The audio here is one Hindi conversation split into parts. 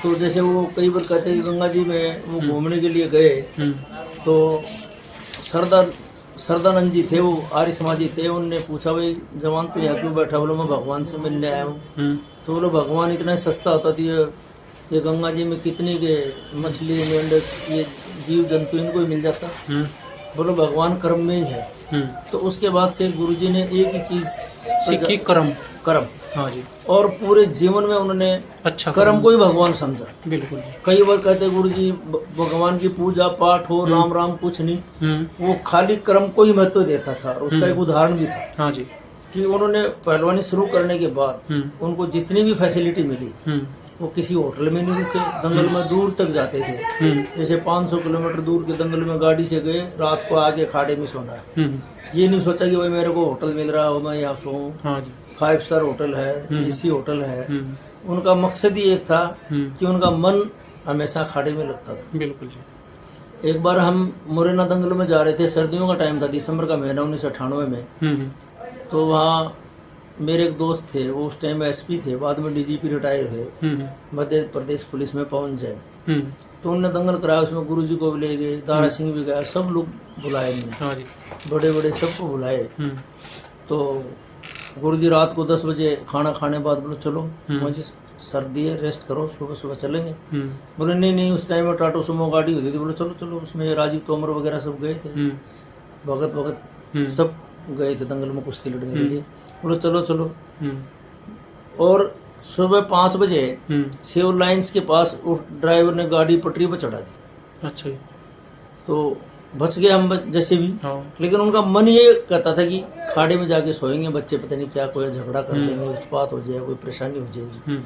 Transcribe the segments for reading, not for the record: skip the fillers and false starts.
तो जैसे वो कई बार कहते हैं कि गंगा जी में वो घूमने के लिए गए, तो सरदानंद जी थे, वो आर्य समाजी थे, उनने पूछा भाई जवान तो यहाँ क्यों बैठा? बोलो मैं भगवान से मिलने आया हूँ। तो बोलो भगवान इतना सस्ता होता था, ये गंगा जी में कितनी के मछली मेंढक ये जीव जंतु इनको ही मिल जाता। बोलो भगवान कर्म में ही है। तो उसके बाद से गुरुजी ने एक ही चीज सीखी, कर्म। कर्म। हाँ जी। और पूरे जीवन में उन्होंने अच्छा कर्म को ही भगवान समझा। बिल्कुल। कई बार कहते गुरुजी भगवान की पूजा पाठ हो, राम राम कुछ नहीं, वो खाली कर्म को ही महत्व देता था। और उसका एक उदाहरण भी था। हाँ जी। कि उन्होंने पहलवानी शुरू करने के बाद उनको जितनी भी फैसिलिटी मिली, वो किसी होटल में नहीं रुके, दंगल में दूर तक जाते थे। जैसे 500 किलोमीटर दूर के दंगल में गाड़ी से गए, रात को आके खाड़े में सोना है। ये नहीं सोचा कि भाई मेरे को होटल मिल रहा हो मैं यहाँ सोऊं। हाँ जी। 5 स्टार होटल है, एसी होटल है। उनका मकसद ही एक था कि उनका मन हमेशा खाड़े में लगता था। बिल्कुल जी। एक बार हम मुरैना दंगल में जा रहे थे, सर्दियों का टाइम था, दिसंबर का महीना 1998 में। तो वहाँ मेरे एक दोस्त थे, वो उस टाइम एसपी थे, बाद में डीजीपी रिटायर हुए, मध्य प्रदेश पुलिस में पवन जैन। तो उनने दंगल कराया, उसमें गुरुजी को भी ले गए, दारा सिंह भी गया, सब लोग बुलाए उन्होंने, बड़े बड़े सबको बुलाए। तो गुरुजी रात को 10 बजे खाना खाने बाद बोले चलो मुझे सर्दी है, रेस्ट करो, सुबह सुबह चलेंगे। बोले नहीं नहीं, उस टाइम में टाटो सुमो गाड़ी होती थी। बोले चलो चलो, उसमें राजीव तोमर वगैरह सब गए थे, भगत सब गए थे दंगल में कुश्ती लड़ने के लिए। बोलो चलो चलो। और सुबह 5 बजे सिविल लाइन्स के पास उस ड्राइवर ने गाड़ी पटरी पर चढ़ा दी। अच्छा। तो बच गए हम जैसे भी। लेकिन उनका मन ये कहता था कि खाड़े में जाके सोएंगे, बच्चे पता नहीं क्या कोई झगड़ा कर देंगे, उत्पात हो जाएगा, कोई परेशानी हो जाएगी।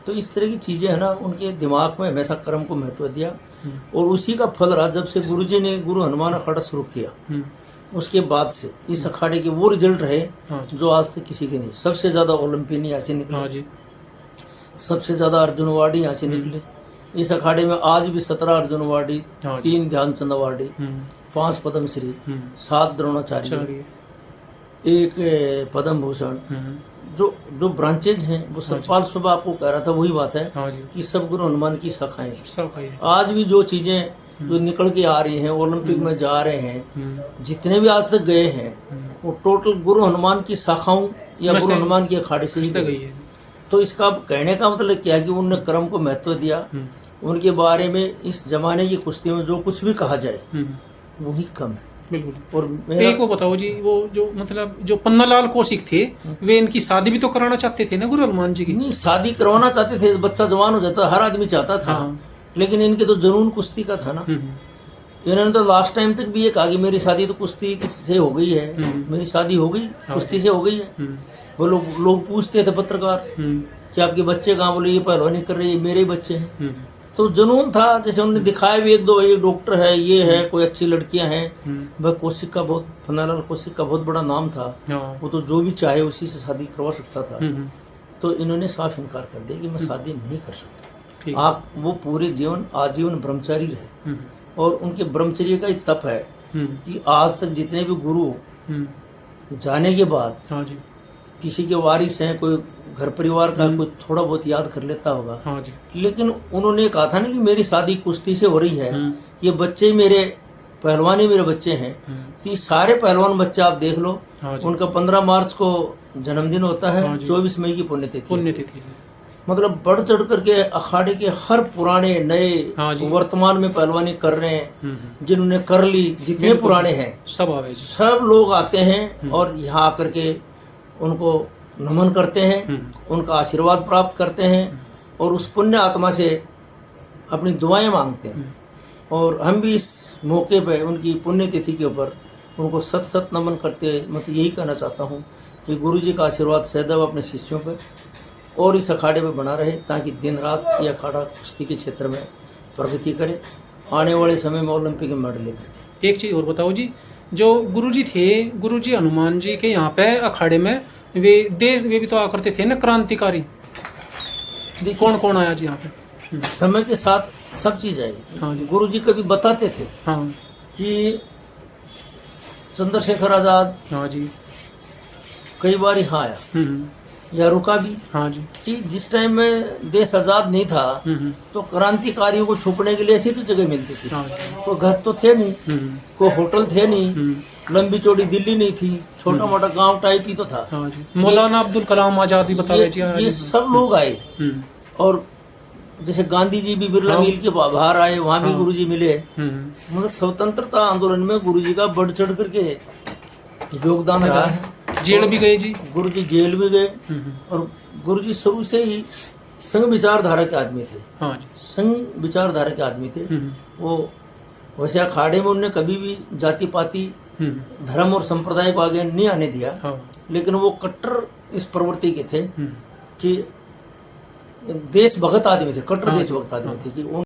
तो इस तरह की चीजें है ना, उनके दिमाग में हमेशा कर्म को महत्व दिया। और उसी का फल रहा, जब से गुरुजी ने गुरु हनुमान अखाड़ा शुरू किया, उसके बाद से इस अखाड़े के वो रिजल्ट रहे जो आज तक किसी के नहीं। सबसे ज्यादा ओलंपियन यहाँ से निकले, सबसे ज्यादा अर्जुन अवार्डी यहाँ से निकले। इस अखाड़े में आज भी 17 अर्जुन अवार्डी, 3 ध्यानचंद अवार्डी, 5 पद्मश्री, 7 द्रोणाचार्य, 1 पद्म भूषण। जो ब्रांचेज हैं वो सतपाल सुबह आपको कह रहा था, वही बात है कि सब गुरु हनुमान की शाखाएं। आज भी जो चीजें जो निकल के आ रही हैं, ओलंपिक में जा रहे हैं, जितने भी आज तक गए हैं, वो टोटल गुरु हनुमान की शाखाओं या गुरु हनुमान की अखाड़े से ही गए। तो इसका कहने का मतलब क्या है कि उन्होंने कर्म को महत्व दिया। उनके बारे में इस जमाने की कुश्ती में जो कुछ भी कहा जाए वही कम है। बिल्कुल। और एक को बताओ जी, वो जो मतलब जो पन्नालाल कौशिक थे, वे इनकी शादी भी तो कराना चाहते थे ना गुरु हनुमान जी की? नहीं, शादी करवाना चाहते थे, बच्चा जवान हो जाता, हर आदमी चाहता था। लेकिन इनके तो जुनून कुश्ती का था ना। इन्होंने तो लास्ट टाइम तक भी ये कहा कि मेरी शादी तो कुश्ती से हो गई है, मेरी शादी हो गई, कुश्ती से हो गई है। वो लोग पूछते थे पत्रकार कि आपके बच्चे कहाँ? बोले ये पहलवानी कर रही है, मेरे ही बच्चे हैं। तो जुनून था, जैसे उन्होंने दिखाया भी 1-2, ये डॉक्टर है, ये है, कोई अच्छी लड़कियां हैं। वह कौशिक का बहुत, पन्नालाल कौशिक का बहुत बड़ा नाम था, वो तो जो भी चाहे उसी से शादी करवा सकता था। तो इन्होंने साफ इनकार कर दिया कि मैं शादी नहीं कर सकता। आप वो पूरे जीवन आजीवन ब्रह्मचारी रहे। और उनके ब्रह्मचर्य का ही तप है कि आज तक जितने भी गुरु जाने के बाद किसी के वारिस हैं, कोई घर परिवार का कोई थोड़ा बहुत याद कर लेता होगा। लेकिन उन्होंने कहा था ना कि मेरी शादी कुश्ती से हो रही है, ये बच्चे मेरे पहलवानी मेरे बच्चे हैं। तो ये सारे पहलवान बच्चे आप देख लो, उनका 15 मार्च को जन्मदिन होता है, 24 मई की पुण्यतिथि। मतलब बढ़ चढ़ करके अखाड़े के हर पुराने नए वर्तमान में पहलवानी कर रहे हैं, जिन्होंने कर ली, जितने पुराने हैं सब लोग आते हैं और यहाँ आकर के उनको नमन करते हैं, उनका आशीर्वाद प्राप्त करते हैं और उस पुण्य आत्मा से अपनी दुआएं मांगते हैं। और हम भी इस मौके पे उनकी पुण्यतिथि के ऊपर उनको सत सत नमन करते, मतलब यही कहना चाहता हूँ कि गुरु जी का आशीर्वाद सदैव अपने शिष्यों पर और इस अखाड़े में बना रहे, ताकि दिन रात ये अखाड़ा कुश्ती के क्षेत्र में प्रगति करे, आने वाले समय में ओलंपिक में मेडल लेकर। एक चीज़ और बताओ जी, जो गुरुजी थे, गुरुजी हनुमान जी के यहाँ पे अखाड़े में वे भी तो आकर थे ना क्रांतिकारी। कौन कौन आया जी यहाँ पे? समय के साथ सब चीज आई। गुरु जी कभी बताते थे कि चंद्रशेखर आजाद कई बार यहाँ आया, या रुका भी हाँ जी। कि जिस टाइम में देश आजाद नहीं था तो क्रांतिकारियों को छुपने के लिए ऐसी तो जगह मिलती थी। हाँ जी। कोई घर तो थे नहीं, कोई होटल थे नहीं, लंबी चौड़ी दिल्ली नहीं थी, छोटा मोटा गांव टाइप ही तो था। हाँ जी। मौलाना अब्दुल कलाम आजाद भी बतावे जी ये सब लोग आए और जैसे गांधी जी भी बिरला मिल के बाहर आए, वहां भी गुरुजी मिले। मतलब स्वतंत्रता आंदोलन में गुरुजी का बढ़ चढ़ करके योगदान रहा है। जेल भी गए जी, गुरुजी जेल भी गए और गुरुजी शुरू से ही संघ विचारधारा के आदमी थे। हाँ जी। संघ विचारधारा के आदमी थे वो। वैसे अखाड़े में उन्होंने कभी भी जाति पाति धर्म और संप्रदाय को आगे नहीं आने दिया। हाँ। लेकिन वो कट्टर इस प्रवृत्ति के थे कि देशभक्त आदमी थे, कट्टर देशभक्त आदमी थे कि